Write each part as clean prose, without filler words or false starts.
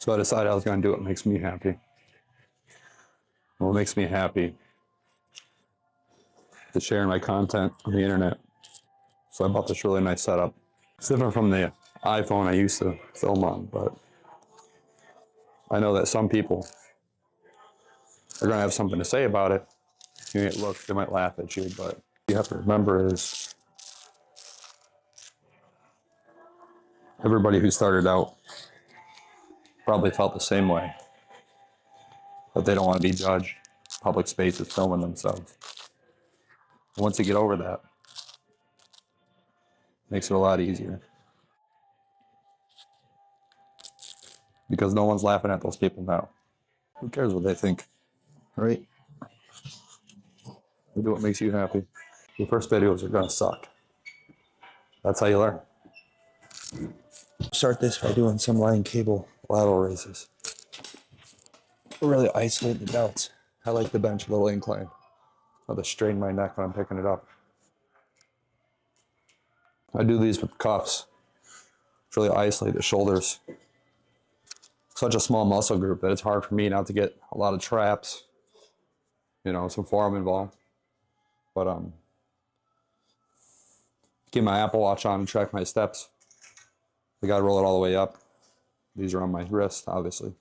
So I decided I was going to do what makes me happy. What makes me happy is sharing my content on the internet. So I bought this really nice setup. It's different from the iPhone I used to film on, but I know that some people are going to have something to say about it. You might look, they might laugh at you, but you have to remember is everybody who started out probably felt the same way, that they don't want to be judged. Public spaces filming themselves. Once you get over that, it makes it a lot easier. Because no one's laughing at those people now. Who cares what they think, right? You do what makes you happy. Your first videos are gonna suck. That's how you learn. Start this by doing some line cable lateral raises. Really isolate the delts. I like the bench a little incline. I'll just strain my neck when I'm picking it up. I do these with cuffs. It's really isolate the shoulders. Such a small muscle group that it's hard for me not to get a lot of traps, some forearm involved. But get my Apple Watch on and track my steps. I gotta roll it all the way up. These are on my wrist, obviously.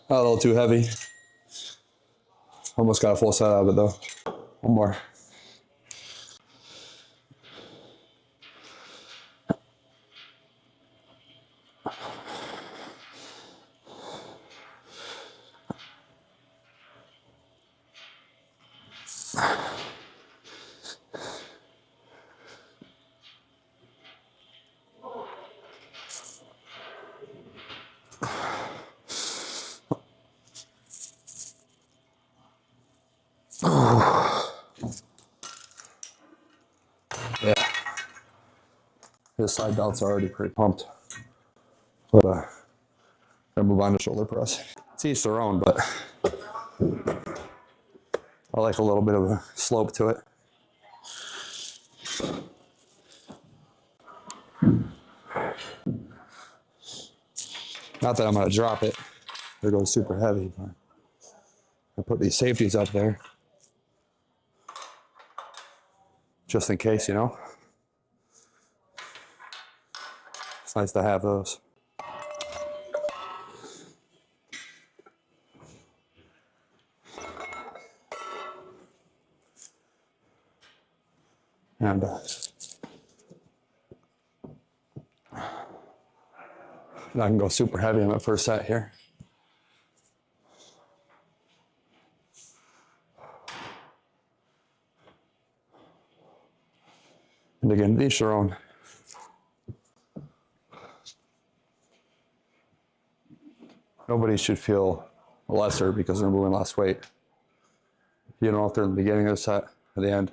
A little too heavy. Almost got a full set out of it though. One more. Yeah. His side delts are already pretty pumped. But gonna move on to shoulder press. It's each their own, but I like a little bit of a slope to it. Not that I'm gonna drop it. It goes super heavy, but I put these safeties up there. Just in case, It's nice to have those. And I can go super heavy on my first set here. And again, each their own. Nobody should feel lesser because they're moving less weight. You don't know if they're in the beginning of the set or the end.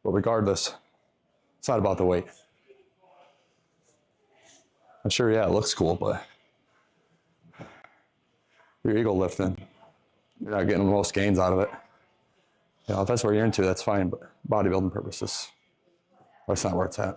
But regardless, it's not about the weight. I'm sure, yeah, it looks cool, but you're ego lifting. You're not getting the most gains out of it. If that's what you're into, that's fine, but bodybuilding purposes, that's not where it's at.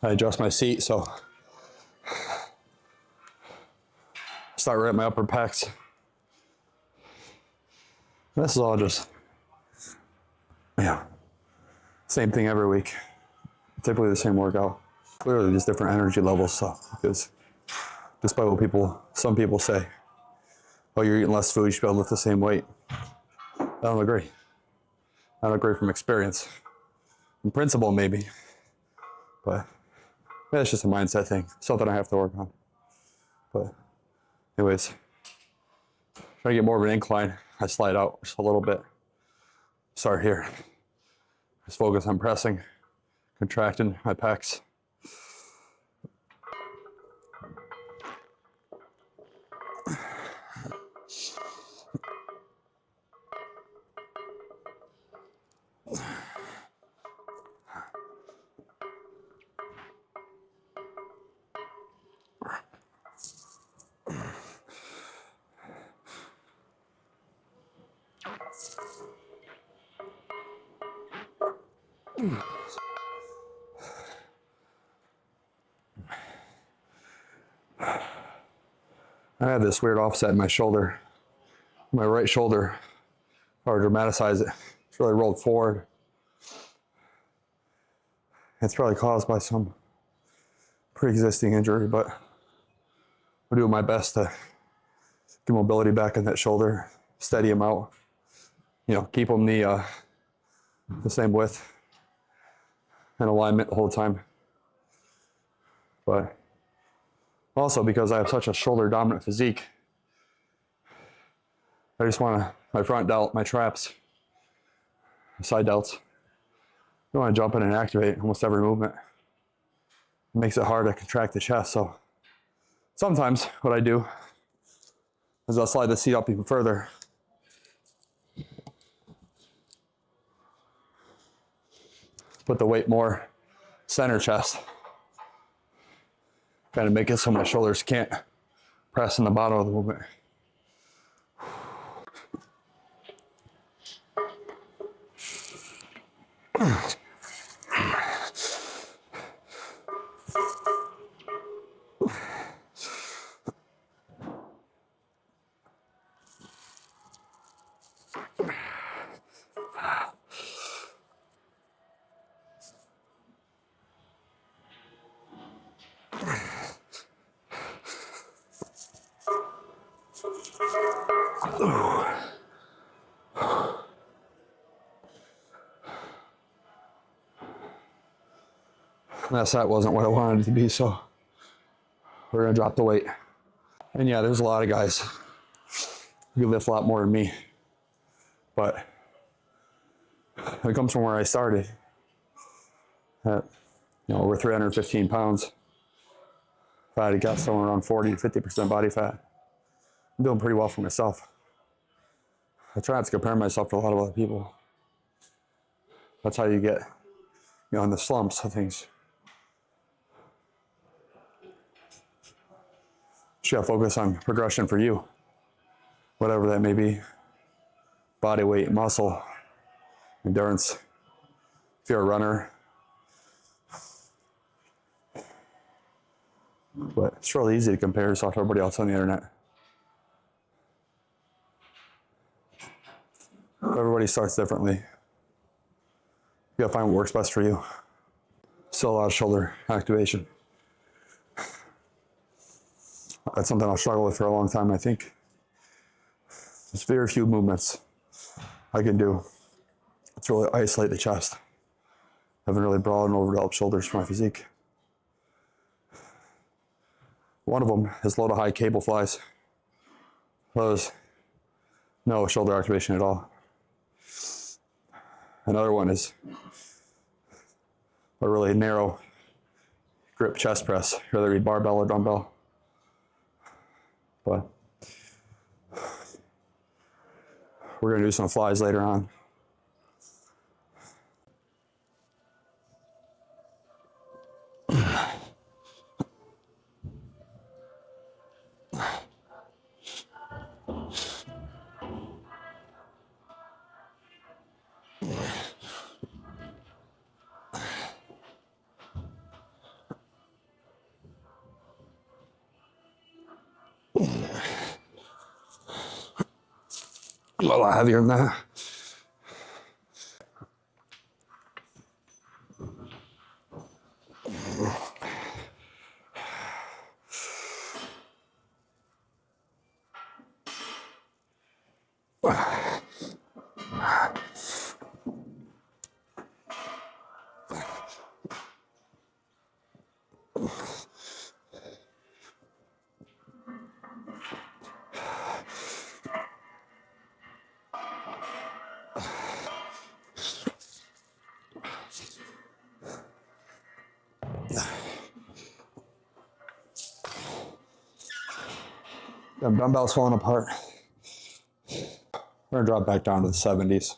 I adjust my seat so start right at my upper pecs. This is all just, same thing every week. Typically the same workout. Clearly just different energy levels. So, because despite what some people say, oh, you're eating less food, you should be able to lift the same weight. I don't agree. I don't agree from experience. In principle, maybe. But it's just a mindset thing. Something I have to work on. But anyways, trying to get more of an incline. I slide out just a little bit. Start here. Just focus on pressing, contracting my pecs. I have this weird offset in my shoulder. My right shoulder, if I were to dramatize it, it's really rolled forward. It's probably caused by some pre-existing injury, but I'm doing my best to get mobility back in that shoulder, steady them out, keep them the same width and alignment the whole time. But also because I have such a shoulder dominant physique, I just want to, my front delt, my traps, side delts, I want to jump in and activate almost every movement. It makes it hard to contract the chest. So sometimes what I do is I'll slide the seat up even further. Put the weight more center chest. Kind of make it so my shoulders can't press in the bottom of the movement. That set wasn't what I wanted it to be, so we're gonna drop the weight. And yeah, there's a lot of guys who lift a lot more than me, but it comes from where I started at over 315 pounds. If I had got somewhere around 40 to 50% body fat, I'm doing pretty well for myself. I try not to compare myself to a lot of other people. That's how you get in the slumps of things. You gotta focus on progression for you, whatever that may be. Body weight, muscle, endurance. If you're a runner. But it's really easy to compare yourself to everybody else on the internet. Everybody starts differently. You gotta find what works best for you. Still a lot of shoulder activation. That's something I'll struggle with for a long time, I think. There's very few movements I can do to really isolate the chest. I haven't really broad and overdeveloped shoulders for my physique. One of them is low to high cable flies. Those, no shoulder activation at all. Another one is a really narrow grip chest press, whether it be barbell or dumbbell. But we're gonna do some flies later on. A lot heavier than that. The dumbbell's falling apart. We're gonna drop back down to the 70s.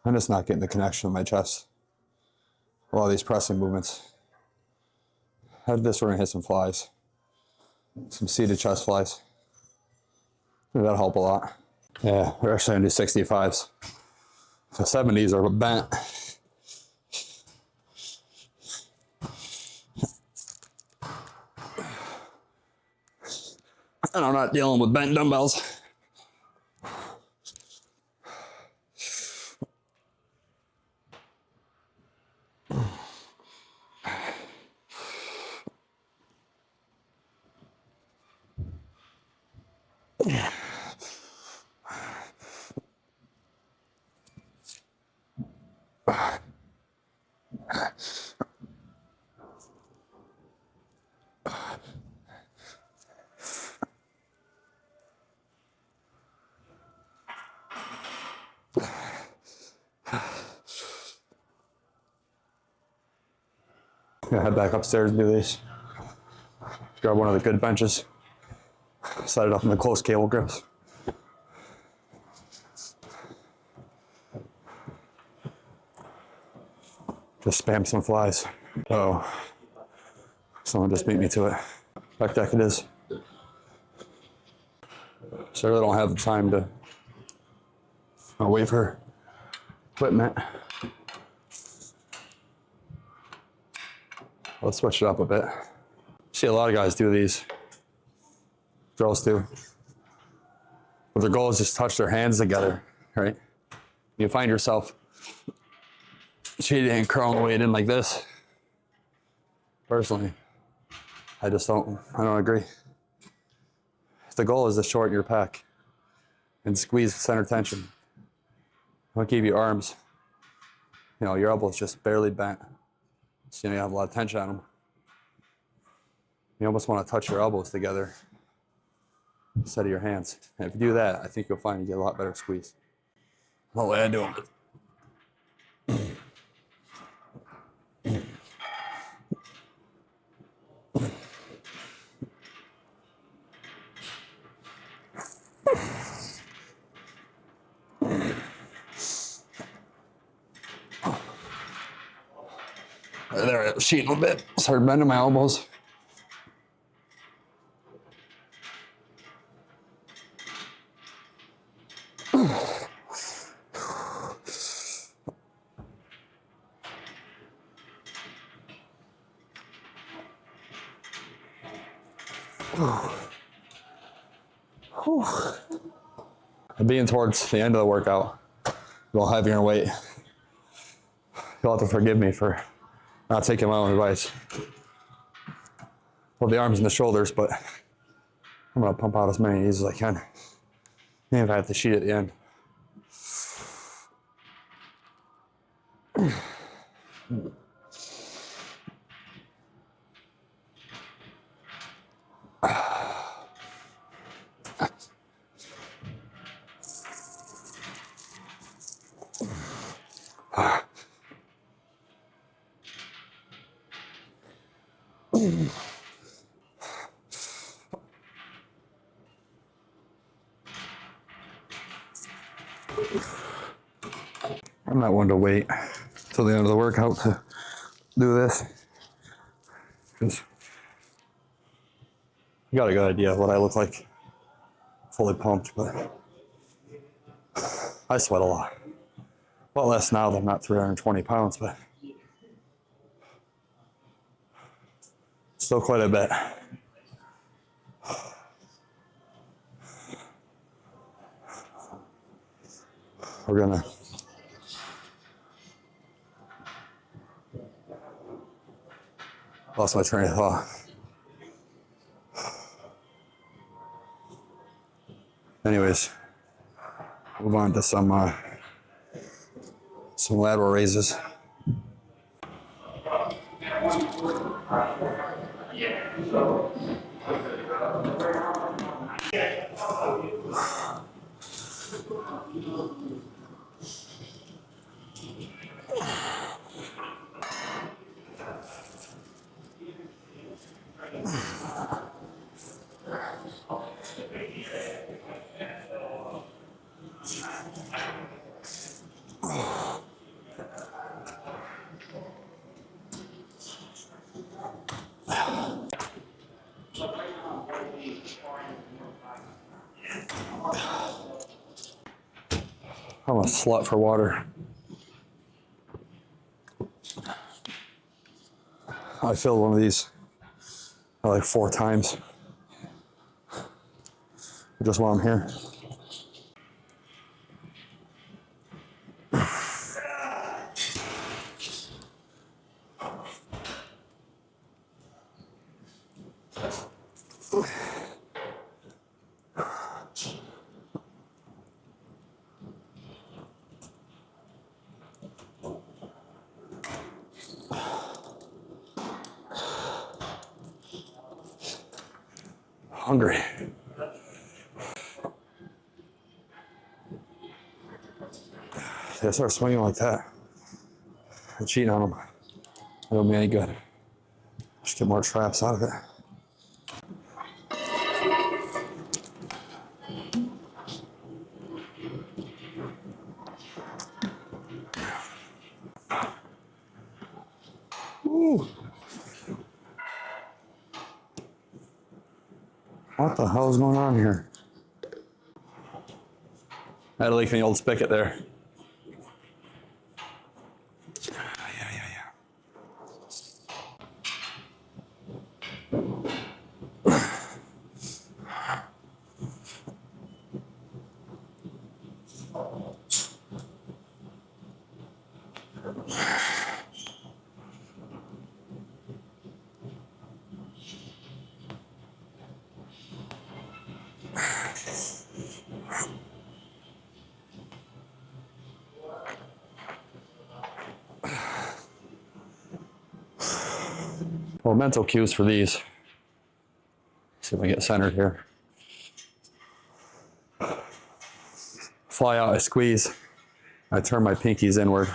I'm just not getting the connection with my chest. A lot of these pressing movements. After this, we're gonna hit some flies. Some seated chest flies. That'll help a lot. Yeah, we're actually gonna do 65s. The 70s are bent. And I'm not dealing with bent dumbbells. Gonna head back upstairs and do these. Grab one of the good benches. Set it up in the close cable grips. Just spam some flies. Oh, someone just beat me to it. Back deck it is. So I really don't have the time to wait for equipment. Let's switch it up a bit. See a lot of guys do these. Girls do. But their goal is just touch their hands together, right? You find yourself cheating and curling the weight in like this. Personally, I don't agree. The goal is to shorten your pec and squeeze center tension. I'll keep your arms, your elbows just barely bent. So you have a lot of tension on them. You almost want to touch your elbows together instead of your hands. And if you do that, I think you'll find you get a lot better squeeze. The way I do them. There, I was cheating a bit. Started bending my elbows. Being towards the end of the workout, a little heavier in weight. You'll have to forgive me for Not taking my own advice. Well, the arms and the shoulders, but I'm gonna pump out as many of these as I can. Even if I have to cheat at the end. I'm not one to wait till the end of the workout to do this, because I got a good idea of what I look like fully pumped, but I sweat a lot. A lot less now that I'm not 320 pounds, but still quite a bit. We're gonna lost my train of thought. Anyways, move on to some lateral raises. I'm a slut for water. I filled one of these like 4 times just while I'm here. Hungry. They start swinging like that. I'm cheating on them. It don't be any good. Just get more traps out of it. Ooh. What the hell is going on here? I had a leak in the old spigot there. Well, mental cues for these. See if I get centered here. Fly out, I squeeze. I turn my pinkies inward.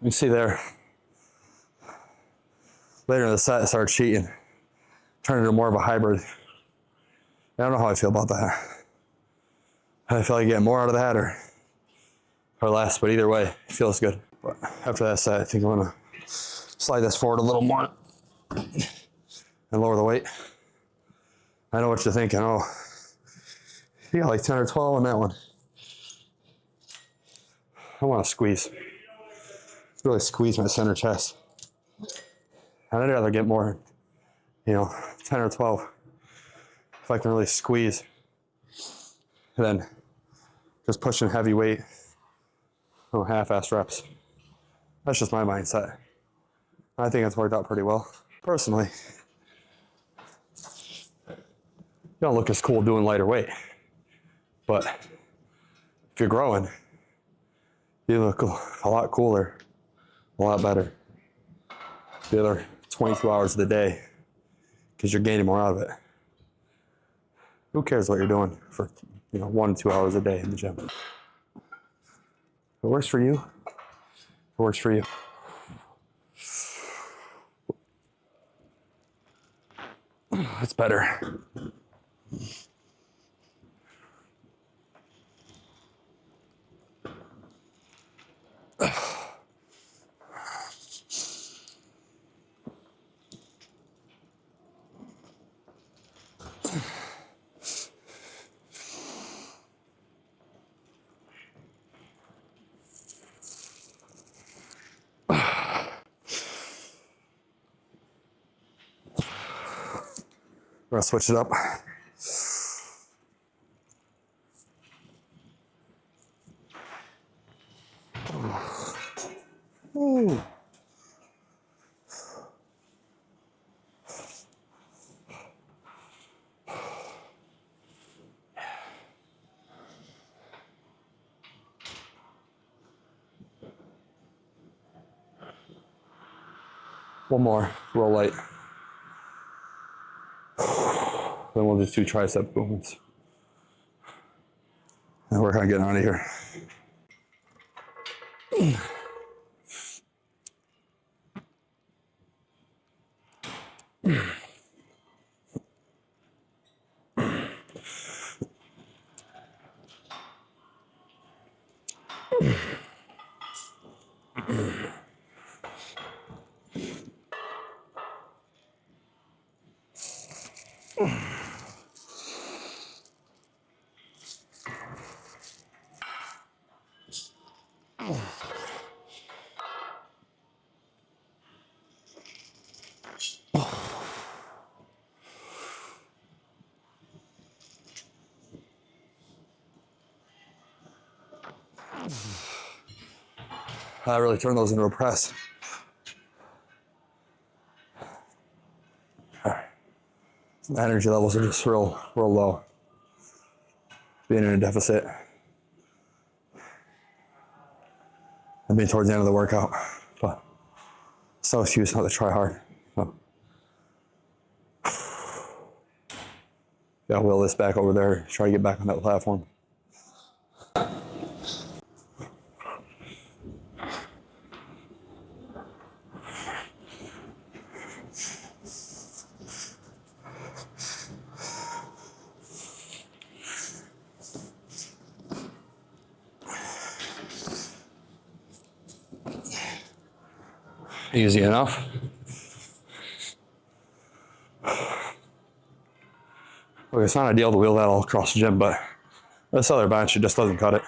You see there, later in the set, I started cheating, turned into more of a hybrid. I don't know how I feel about that. I feel like getting more out of that or less, but either way, it feels good. But after that set, I think I'm gonna slide this forward a little more and lower the weight. I know what you're thinking. Oh, you got like 10 or 12 on that one. I want to squeeze, really squeeze my center chest. I'd rather get more, 10 or 12 if I can really squeeze than just pushing heavy weight, half-ass reps. That's just my mindset. I think it's worked out pretty well. Personally, you don't look as cool doing lighter weight, but if you're growing, you look a lot cooler, a lot better the other 22 hours of the day because you're gaining more out of it. Who cares what you're doing for 1 to 2 hours a day in the gym? If it works for you, it works for you. It's better. We're gonna switch it up. Ooh. One more, real light. Then we'll do 2 tricep movements. And we're kind of getting out of here. I really turn those into a press. The energy levels are just real low. Being in a deficit. And being towards the end of the workout. But it's no excuse not to try hard. So. Yeah, wheel this back over there, try to get back on that platform. Easy enough. Okay, it's not ideal to wheel that all across the gym, but this other bench, it just doesn't cut it.